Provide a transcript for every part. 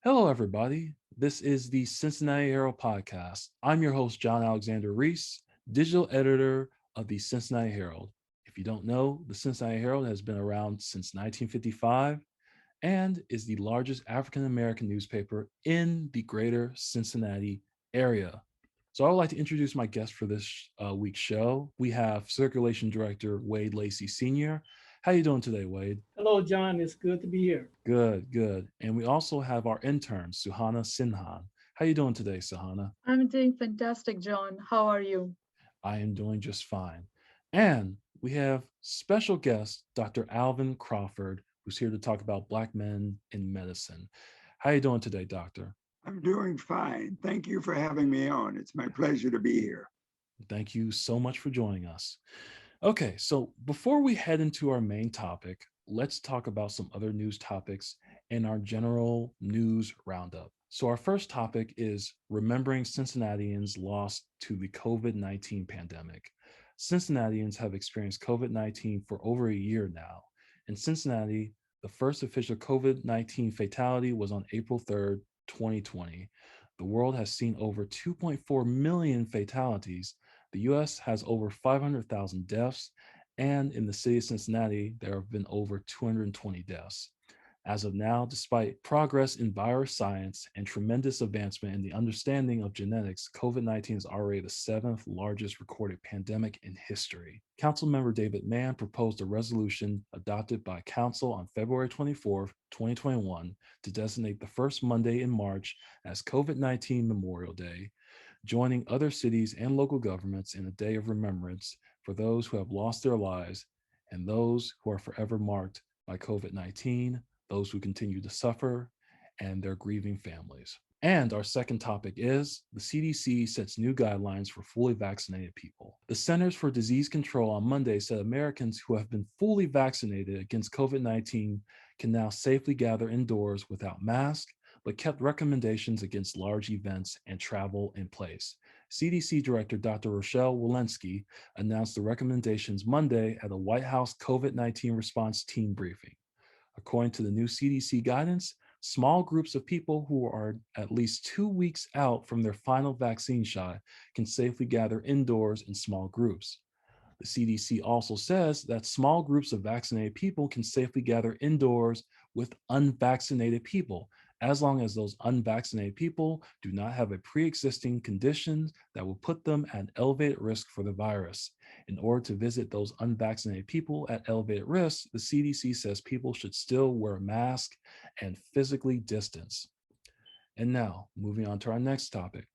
Hello, everybody. This is the Cincinnati Herald Podcast. I'm your host, John Alexander Reese, digital editor of the Cincinnati Herald. If you don't know, the Cincinnati Herald has been around since 1955 and is the largest African American newspaper in the greater Cincinnati area. So I would like to introduce my guest for this week's show. We have Circulation Director Wade Lacey Sr. How you doing today, Wade? Hello, John. It's good to be here. Good, good. And we also have our intern, Suhana Sinha. How you doing today, Suhana? I'm doing fantastic, John. How are you? I am doing just fine. And we have special guest, Dr. Alvin Crawford, who's here to talk about Black men in medicine. How you doing today, doctor? I'm doing fine. Thank you for having me on. It's my pleasure to be here. Thank you so much for joining us. Okay, so before we head into our main topic, let's talk about some other news topics in our general news roundup. So, our first topic is remembering Cincinnatians lost to the COVID 19 pandemic. Cincinnatians have experienced COVID 19 for over a year now. In Cincinnati, the first official COVID 19 fatality was on April 3rd, 2020. The world has seen over 2.4 million fatalities. The US has over 500,000 deaths, and in the city of Cincinnati, there have been over 220 deaths. As of now, despite progress in virus science and tremendous advancement in the understanding of genetics, COVID 19 is already the seventh largest recorded pandemic in history. Councilmember David Mann proposed a resolution adopted by Council on February 24th, 2021, to designate the first Monday in March as COVID 19 Memorial Day, joining other cities and local governments in a day of remembrance for those who have lost their lives and those who are forever marked by COVID 19, those who continue to suffer, and their grieving families. And our second topic is the CDC sets new guidelines for fully vaccinated people. The Centers for Disease Control on Monday said Americans who have been fully vaccinated against COVID 19 can now safely gather indoors without masks, but kept recommendations against large events and travel in place. CDC Director Dr. Rochelle Walensky announced the recommendations Monday at a White House COVID 19 response team briefing. According to the new CDC guidance, small groups of people who are at least 2 weeks out from their final vaccine shot can safely gather indoors in small groups. The CDC also says that small groups of vaccinated people can safely gather indoors with unvaccinated people, as long as those unvaccinated people do not have a pre-existing condition that will put them at elevated risk for the virus. In order to visit those unvaccinated people at elevated risk, the CDC says people should still wear a mask and physically distance. And now, moving on to our next topic,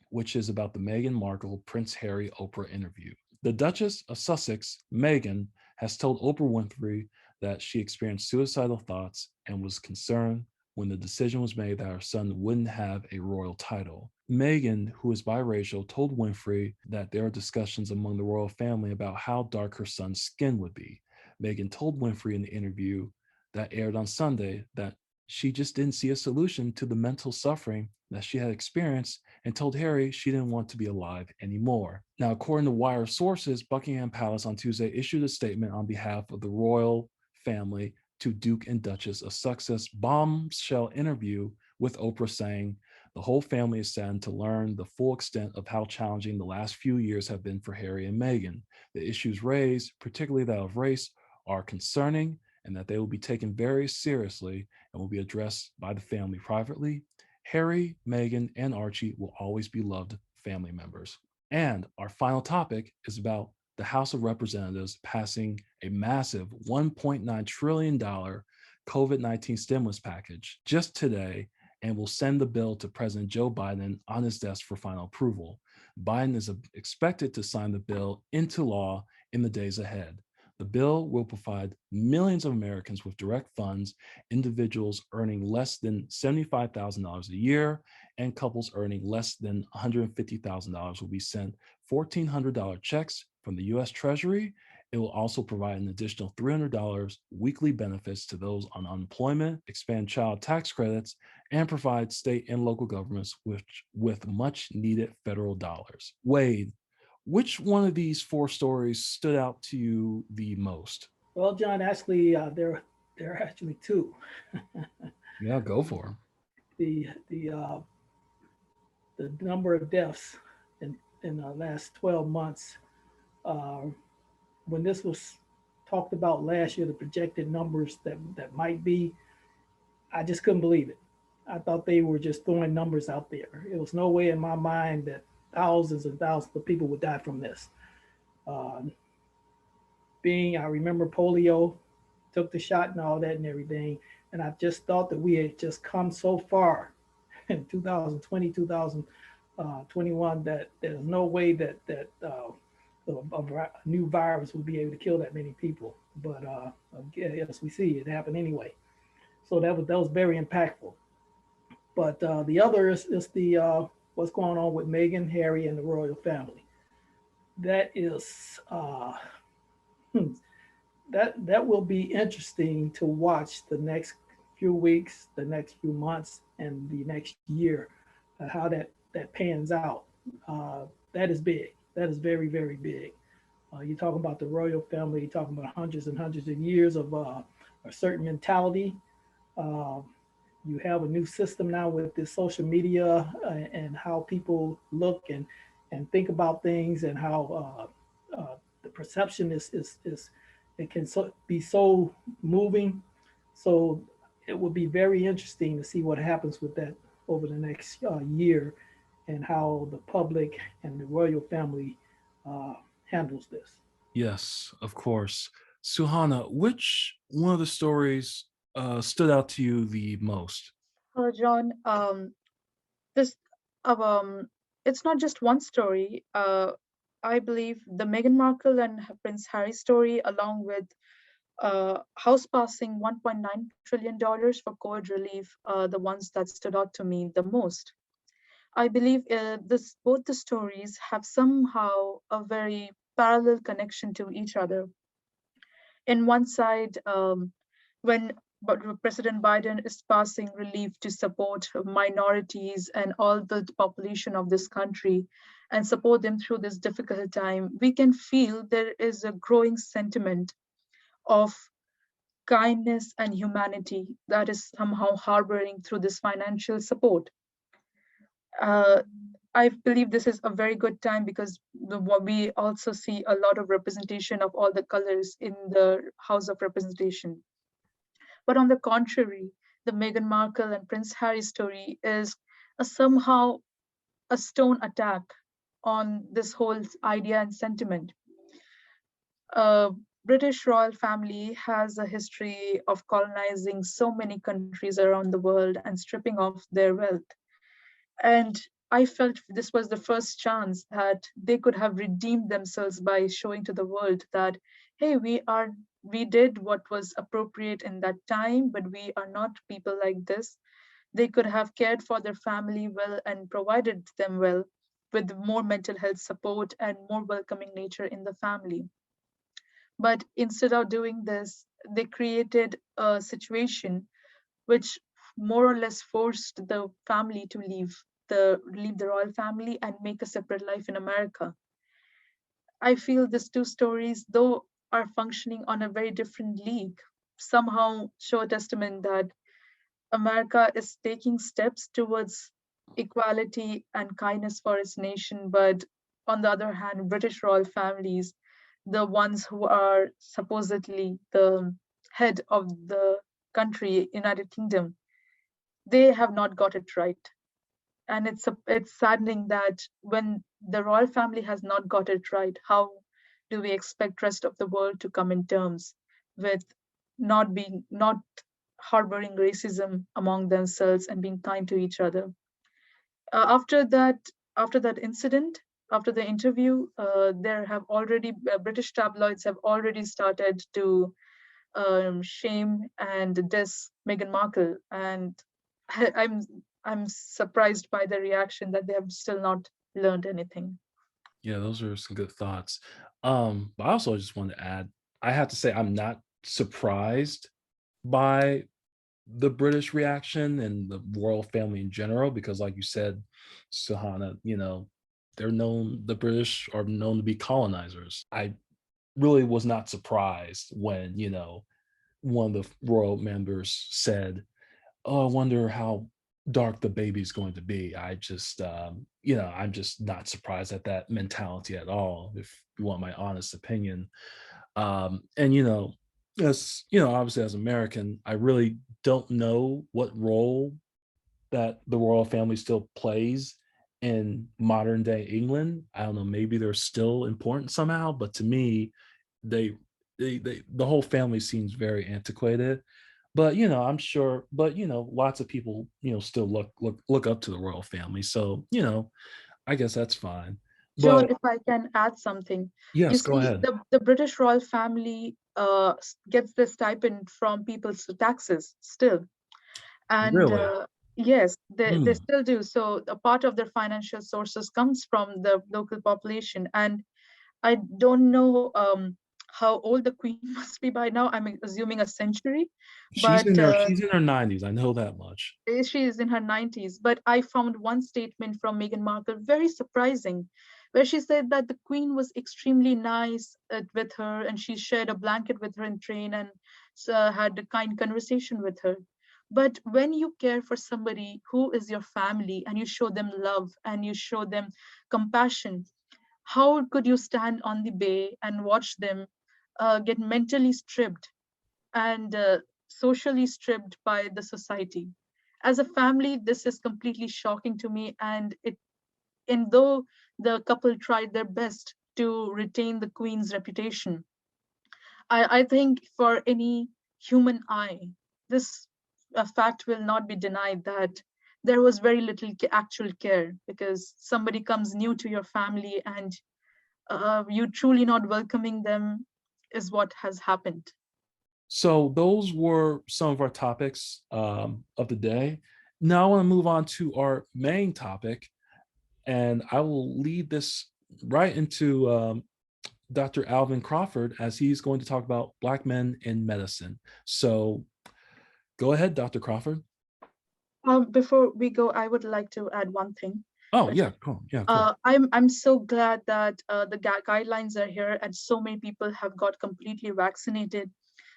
which is about the Meghan Markle Prince Harry Oprah interview. The Duchess of Sussex, Meghan, has told Oprah Winfrey that she experienced suicidal thoughts and was concerned when the decision was made that her son wouldn't have a royal title. Meghan, who is biracial, told Winfrey that there are discussions among the royal family about how dark her son's skin would be. Meghan told Winfrey in the interview that aired on Sunday that she just didn't see a solution to the mental suffering that she had experienced and told Harry she didn't want to be alive anymore. Now, according to Wire sources, Buckingham Palace on Tuesday issued a statement on behalf of the royal family to Duke and Duchess of Sussex bombshell interview with Oprah, saying the whole family is saddened to learn the full extent of how challenging the last few years have been for Harry and Meghan. The issues raised, particularly that of race, are concerning and that they will be taken very seriously and will be addressed by the family privately. Harry, Meghan, and Archie will always be loved family members. And our final topic is about the House of Representatives passing a massive $1.9 trillion COVID 19 stimulus package just today and will send the bill to President Joe Biden on his desk for final approval. Biden is expected to sign the bill into law in the days ahead. The bill will provide millions of Americans with direct funds, individuals earning less than $75,000 a year, and couples earning less than $150,000 will be sent $1,400 checks from the U.S. Treasury. It will also provide an additional $300 weekly benefits to those on unemployment, expand child tax credits, and provide state and local governments with much needed federal dollars. Wade, which one of these four stories stood out to you the most? Well, John, actually, there are actually two. Yeah, go for the the number of deaths in the last 12 months. Uh, when this was talked about last year, the projected numbers that might be, I just couldn't believe it. I thought they were just throwing numbers out there. It was no way in my mind that thousands and thousands of people would die from this. Uh, I remember polio, took the shot and all that and everything. And I just thought that we had just come so far in 2020, 2021 that there's no way that a new virus would be able to kill that many people. But as we see, it happened anyway. So that was very impactful. But the other is the what's going on with Meghan, Harry, and the royal family. That is that will be interesting to watch the next few weeks, the next few months, and the next year, how that pans out. That is big. That is very, very big. You're talking about the royal family. You're talking about hundreds and hundreds of years of a certain mentality. Uh, you have a new system now with this social media and how people look and think about things and how the perception is it can be so moving. So it will be very interesting to see what happens with that over the next year and how the public and the royal family handles this. Yes, of course. Suhana, which one of the stories stood out to you the most? Hello, John. This um, it's not just one story. I believe the Meghan Markle and Prince Harry story, along with house passing $1.9 trillion for COVID relief, the ones that stood out to me the most. I believe this both the stories have somehow a very parallel connection to each other. In one side, when President Biden is passing relief to support minorities and all the population of this country and support them through this difficult time, we can feel there is a growing sentiment of kindness and humanity that is somehow harboring through this financial support. Uh, I believe this is a very good time because we also see a lot of representation of all the colors in the House of Representation. But on the contrary, the Meghan Markle and Prince Harry story is somehow a stone attack on this whole idea and sentiment. British royal family has a history of colonizing so many countries around the world and stripping off their wealth. And I felt this was the first chance that they could have redeemed themselves by showing to the world that, hey, we did what was appropriate in that time, but we are not people like this. They could have cared for their family well and provided them well with more mental health support and more welcoming nature in the family. But instead of doing this, they created a situation which more or less forced the family to leave the royal family and make a separate life in America. I feel these two stories, though are functioning on a very different league, somehow show a testament that America is taking steps towards equality and kindness for its nation, but on the other hand, British royal families, the ones who are supposedly the head of the country, United Kingdom, they have not got it right. And it's saddening that when the royal family has not got it right, how do we expect rest of the world to come in terms with not harboring racism among themselves and being kind to each other? uh, after that After that incident, after the interview, there have already British tabloids have already started to shame and diss Meghan Markle, and I'm I'm surprised by the reaction that they have still not learned anything. Yeah, those are some good thoughts. But I also just want to add, I have to say I'm not surprised by the British reaction and the royal family in general, because like you said, Suhana, the British are known to be colonizers. I really was not surprised when, one of the royal members said, "Oh, I wonder how dark the baby's going to be. I just, I'm just not surprised at that mentality at all, if you want my honest opinion. And, as, obviously as American, I really don't know what role that the royal family still plays in modern day England. I don't know, maybe they're still important somehow, but to me, they, the whole family seems very antiquated. But I'm sure, but lots of people, still look up to the royal family. So, I guess that's fine. John, But if I can add something, you yes, go see, ahead. the British royal family gets the stipend from people's taxes still. And Really? yes, they Hmm. still do. So a part of their financial sources comes from the local population. And I don't know how old the queen must be by now. I'm assuming a century, but She's in her 90s. I know that much. she is in her 90s. But I found one statement from Meghan Markle very surprising, where she said that the queen was extremely nice with her, and she shared a blanket with her in train and had a kind conversation with her. But when you care for somebody who is your family and you show them love and you show them compassion, how could you stand on the bay and watch them get mentally stripped and socially stripped by the society? As a family, this is completely shocking to me. And though the couple tried their best to retain the queen's reputation, I think for any human eye, this fact will not be denied that there was very little actual care, because somebody comes new to your family and you truly not welcoming them is what has happened. So those were some of our topics of the day. Now I want to move on to our main topic, and I will lead this right into Dr. Alvin Crawford, as he's going to talk about Black men in medicine. So go ahead, Dr. Crawford. Before we go, I would like to add one thing. Oh, yeah, cool. Yeah, of course. I'm so glad that the guidelines are here and so many people have got completely vaccinated,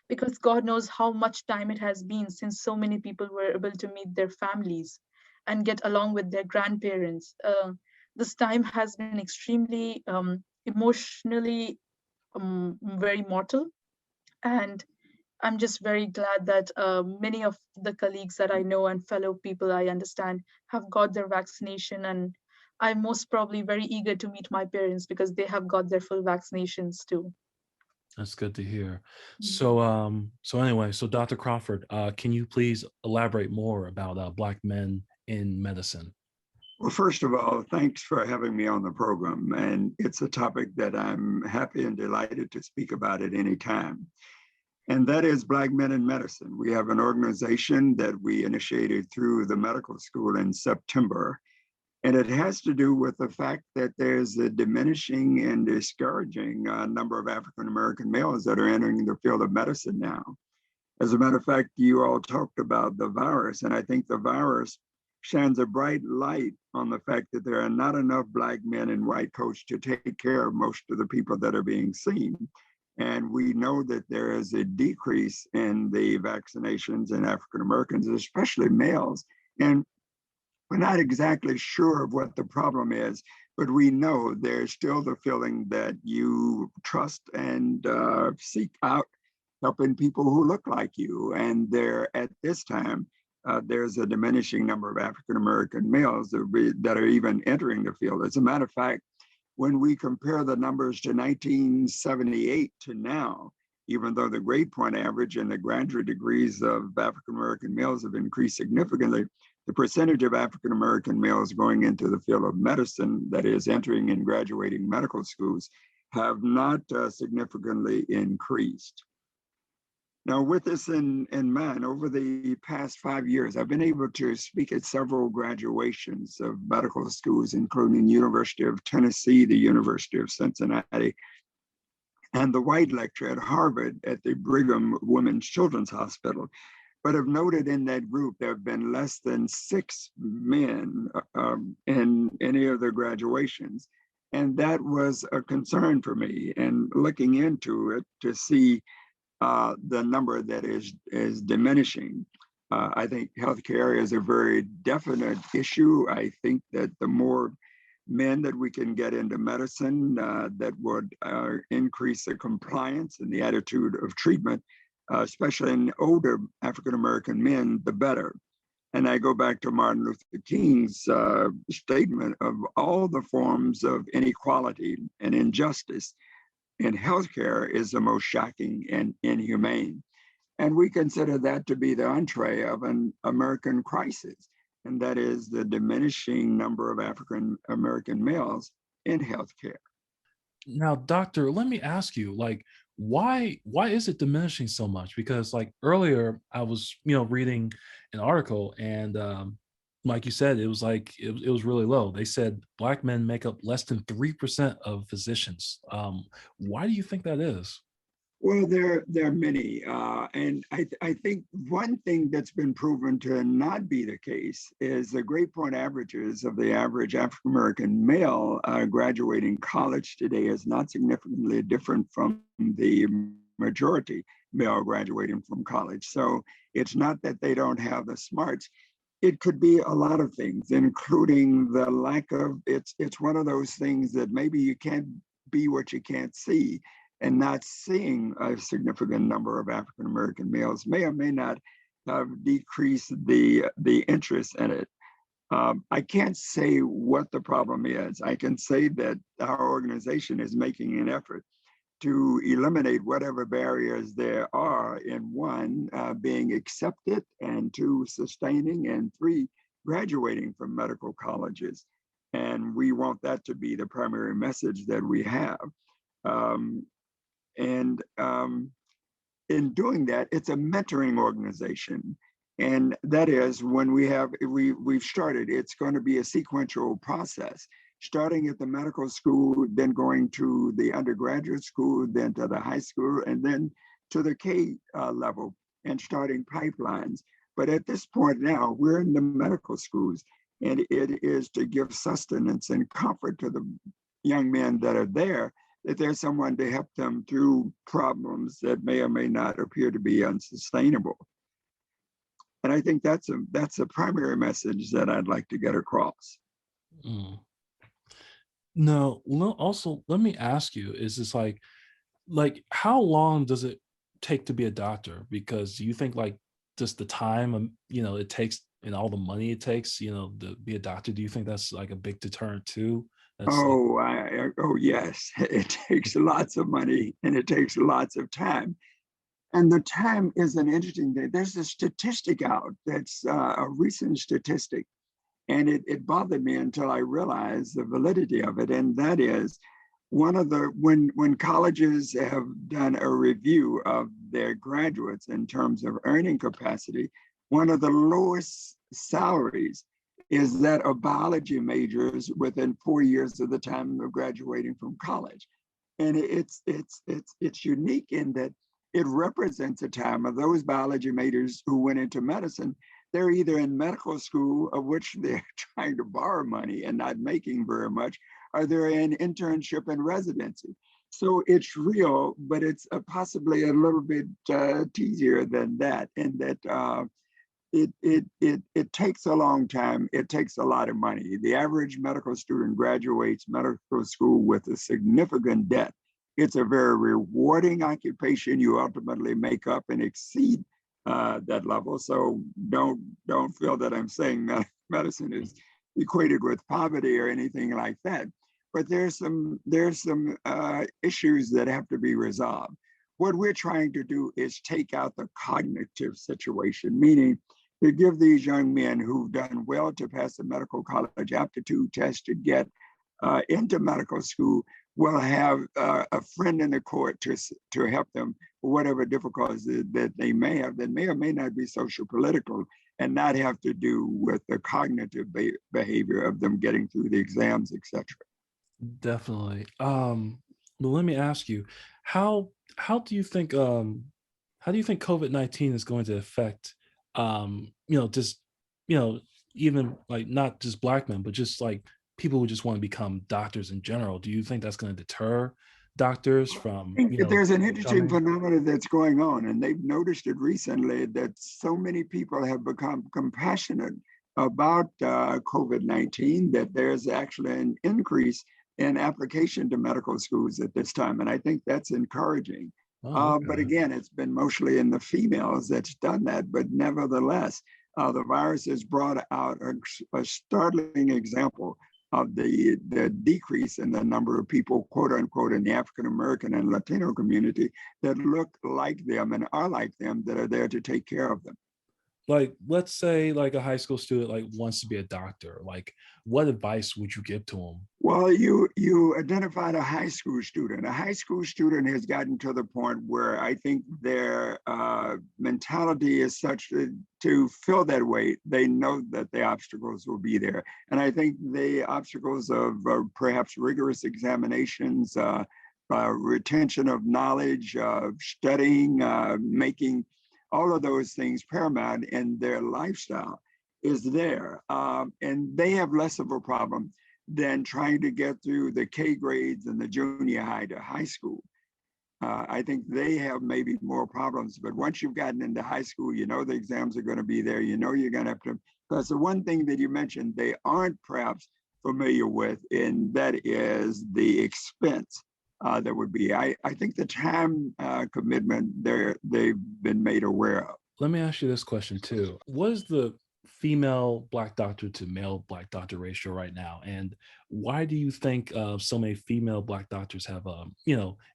because God knows how much time it has been since so many people were able to meet their families and get along with their grandparents. This time has been extremely emotionally very mortal, and I'm just very glad that many of the colleagues that I know and fellow people I understand have got their vaccination. And I'm most probably very eager to meet my parents because they have got their full vaccinations too. That's good to hear. Mhm. So anyway, so Dr. Crawford, can you please elaborate more about Black men in medicine? Well, first of all, thanks for having me on the program. And it's a topic that I'm happy and delighted to speak about at any time. And that is Black Men in Medicine. We have an organization that we initiated through the medical school in September. And it has to do with the fact that there's a diminishing and discouraging number of African American males that are entering the field of medicine now. As a matter of fact, you all talked about the virus, and I think the virus shines a bright light on the fact that there are not enough Black men in white coats to take care of most of the people that are being seen. And we know that there is a decrease in the vaccinations in African Americans, especially males. And we're not exactly sure of what the problem is, but we know there's still the feeling that you trust and seek out helping people who look like you. And there, at this time, there's a diminishing number of African American males that are even entering the field. As a matter of fact, when we compare the numbers to 1978 to now, even though the grade point average and the graduate degrees of African American males have increased significantly, the percentage of African American males going into the field of medicine, that is entering and graduating medical schools, have not significantly increased. Now, with this in mind, over the past 5 years, I've been able to speak at several graduations of medical schools, including University of Tennessee, the University of Cincinnati, and the White Lecture at Harvard at the Brigham Women's Children's Hospital. But I've noted in that group, there have been less than 6 men in any of the graduations. And that was a concern for me. And looking into it to see the number that is diminishing. I think healthcare is a very definite issue. I think that the more men that we can get into medicine, that would increase the compliance and the attitude of treatment, especially in older African-American men, the better. And I go back to Martin Luther King's statement of all the forms of inequality and injustice in healthcare is the most shocking and inhumane. And we consider that to be the entree of an American crisis, and that is the diminishing number of African American males in healthcare. Now, doctor, let me ask you, like, why is it diminishing so much? Because like earlier, I was reading an article, and like you said, it was like it was really low. They said Black men make up less than 3% of physicians. Why do you think that is? Well, there are many, and I think one thing that's been proven to not be the case is the grade point averages of the average African American male graduating college today is not significantly different from the majority male graduating from college. So it's not that they don't have the smarts. It could be a lot of things, including the lack of. It's one of those things that maybe you can't be what you can't see, and not seeing a significant number of African American males may or may not have decreased the interest in it. I can't say what the problem is. I can say that our organization is making an effort to eliminate whatever barriers there are in one, being accepted, and two, sustaining, and three, graduating from medical colleges. And we want that to be the primary message that we have. Um, and in doing that, it's a mentoring organization. And that is when we've started, it's going to be a sequential process, starting at the medical school, then going to the undergraduate school, then to the high school, and then to the K level, and starting pipelines. But at this point now, we're in the medical schools, and it is to give sustenance and comfort to the young men that are there, that there's someone to help them through problems that may or may not appear to be unsustainable. And I think that's a primary message that I'd like to get across. Mm. No, also let me ask you: is this like how long does it take to be a doctor? Because you think like just the time it takes and all the money it takes to be a doctor. Do you think that's like a big deterrent too? That's like, Oh yes, it takes lots of money and it takes lots of time. And the time is an interesting thing. There's a statistic out that's a recent statistic, and it bothered me until I realized the validity of it. And that is when colleges have done a review of their graduates in terms of earning capacity, one of the lowest salaries is that of biology majors within 4 years of the time of graduating from college. And it's unique in that it represents a time of those biology majors who went into medicine. They're either in medical school, of which they're trying to borrow money and not making very much, or they're in internship and residency. So it's real, but it's possibly a little bit teasier than that, in that it takes a long time. It takes a lot of money. The average medical student graduates medical school with a significant debt. It's a very rewarding occupation. You ultimately make up and exceed that level. So don't feel that I'm saying medicine is equated with poverty or anything like that. But there's some issues that have to be resolved. What we're trying to do is take out the cognitive situation, meaning to give these young men who've done well to pass the medical college aptitude test to get into medical school will have a friend in the court to help them for whatever difficulties that they may have, that may or may not be social political, and not have to do with the cognitive behavior of them getting through the exams, etc. definitely. But let me ask you, how do you think COVID-19 is going to affect just even like not just Black men, but just like people who just want to become doctors in general? Do you think that's going to deter doctors from, I think that there's an interesting coming? phenomenon that's going on, and they've noticed it recently that so many people have become compassionate about COVID-19 that there's actually an increase in application to medical schools at this time. And I think that's encouraging. Oh, But okay. again, it's been mostly in the females that's done that. But nevertheless, the virus has brought out a startling example of the decrease in the number of people, quote unquote, in the African American and Latino community that look like them and are like them, that are there to take care of them. Like, let's say like a high school student like wants to be a doctor. Like, what advice would you give to them? Well, you identified a high school student. A high school student has gotten to the point where I think their mentality is such that to fill that weight, they know that the obstacles will be there. And I think the obstacles of perhaps rigorous examinations, retention of knowledge, studying, making all of those things paramount in their lifestyle is there. And they have less of a problem than trying to get through the K grades and the junior high to high school. I think they have maybe more problems, but once you've gotten into high school, you know the exams are going to be there. You know you're going to have to, because the one thing that you mentioned they aren't perhaps familiar with, and that is the expense that would be. I think the time commitment they've been made aware of. Let me ask you this question too. What is the female Black doctor to male Black doctor ratio right now? And why do you think so many female Black doctors have,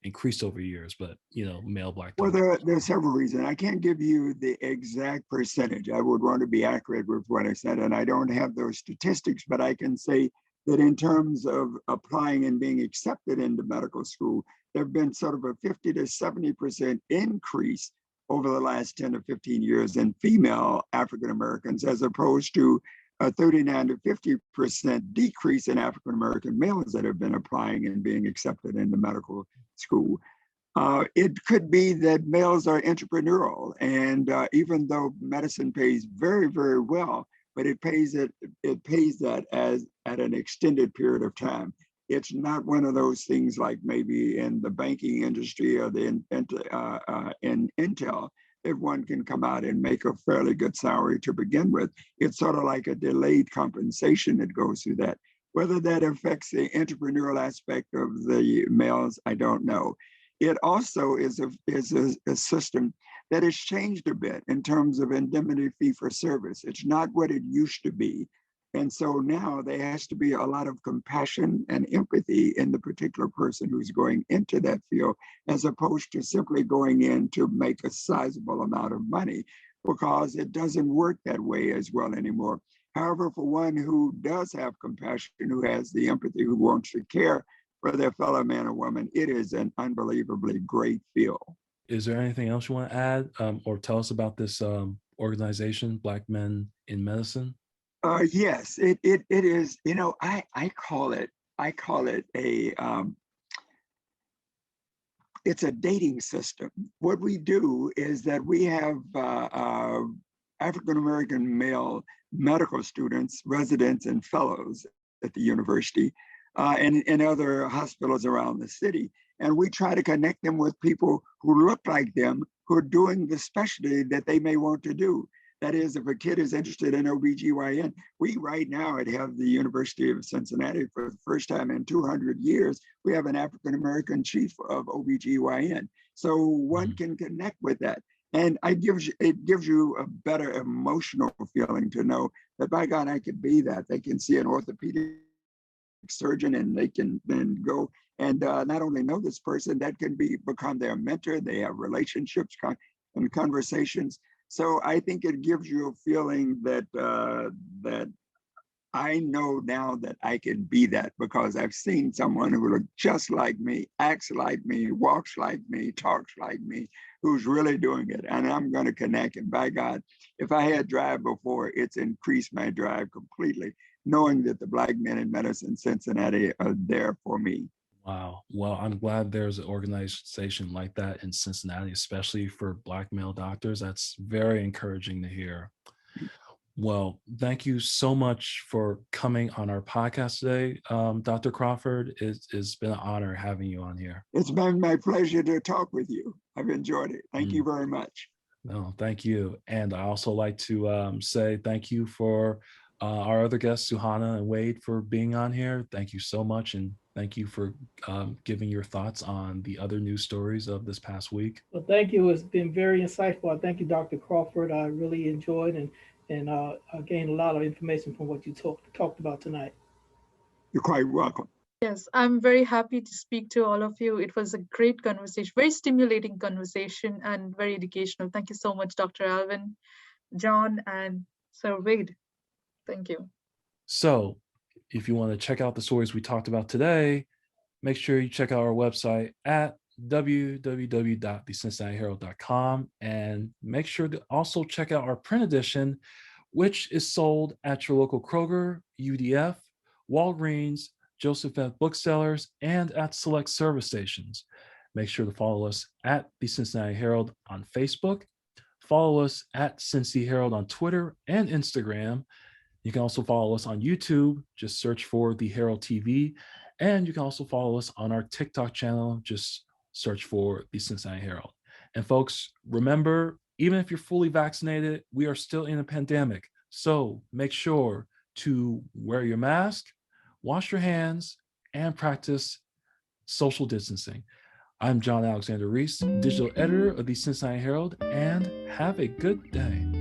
increased over years, but, male Black Well, doctors? there are several reasons. I can't give you the exact percentage. I would want to be accurate with what I said, and I don't have those statistics, but I can say that in terms of applying and being accepted into medical school, there have been sort of a 50 to 70% increase over the last 10 to 15 years in female African Americans, as opposed to a 39 to 50% decrease in African American males that have been applying and being accepted into medical school. It could be that males are entrepreneurial, and even though medicine pays very, very well, but it pays that as at an extended period of time. It's not one of those things like maybe in the banking industry or in Intel, if one can come out and make a fairly good salary to begin with. It's sort of like a delayed compensation that goes through that. Whether that affects the entrepreneurial aspect of the males, I don't know. It also is a system that has changed a bit in terms of indemnity fee for service. It's not what it used to be. And so now there has to be a lot of compassion and empathy in the particular person who's going into that field, as opposed to simply going in to make a sizable amount of money, because it doesn't work that way as well anymore. However, for one who does have compassion, who has the empathy, who wants to care for their fellow man or woman, it is an unbelievably great field. Is there anything else you want to add or tell us about this organization, Black Men in Medicine? Yes, it is. I call it it's a dating system. What we do is that we have African American male medical students, residents, and fellows at the university and in other hospitals around the city. And we try to connect them with people who look like them, who are doing the specialty that they may want to do. That is, if a kid is interested in OBGYN, we right now have the University of Cincinnati, for the first time in 200 years, we have an African-American chief of OBGYN. So one can connect with that. And it gives you a better emotional feeling to know that, by God, I could be that. They can see an orthopedic surgeon and they can then go and not only know this person, that can become their mentor. They have relationships and conversations. So I think it gives you a feeling that that I know now that I can be that, because I've seen someone who looks just like me, acts like me, walks like me, talks like me, who's really doing it. And I'm going to connect. And by God, if I had drive before, it's increased my drive completely, knowing that the Black Men in Medicine Cincinnati are there for me. Wow. Well, I'm glad there's an organization like that in Cincinnati, especially for Black male doctors. That's very encouraging to hear. Well, thank you so much for coming on our podcast today, Dr. Crawford. It's been an honor having you on here. It's been my pleasure to talk with you. I've enjoyed it. Thank you Mm. very much. No, thank you. And I also like to say thank you for our other guests, Suhana and Wade, for being on here. Thank you so much. And thank you for giving your thoughts on the other news stories of this past week. Well, thank you. It's been very insightful. I thank you, Dr. Crawford. I really enjoyed and I gained a lot of information from what you talked about tonight. You're quite welcome. Yes, I'm very happy to speak to all of you. It was a great conversation, very stimulating conversation and very educational. Thank you so much, Dr. Alvin, John, and Sir Wade. Thank you. So if you want to check out the stories we talked about today, make sure you check out our website at www.thecincinnatiherald.com, and make sure to also check out our print edition, which is sold at your local Kroger, UDF, Walgreens, Joseph F. Booksellers, and at select service stations. Make sure to follow us at the Cincinnati Herald on Facebook. Follow us at Cincy Herald on Twitter and Instagram. You can also follow us on YouTube. Just search for the Herald TV. And you can also follow us on our TikTok channel. Just search for the Cincinnati Herald. And folks, remember, even if you're fully vaccinated, we are still in a pandemic. So make sure to wear your mask, wash your hands, and practice social distancing. I'm John Alexander Reese, digital editor of the Cincinnati Herald, and have a good day.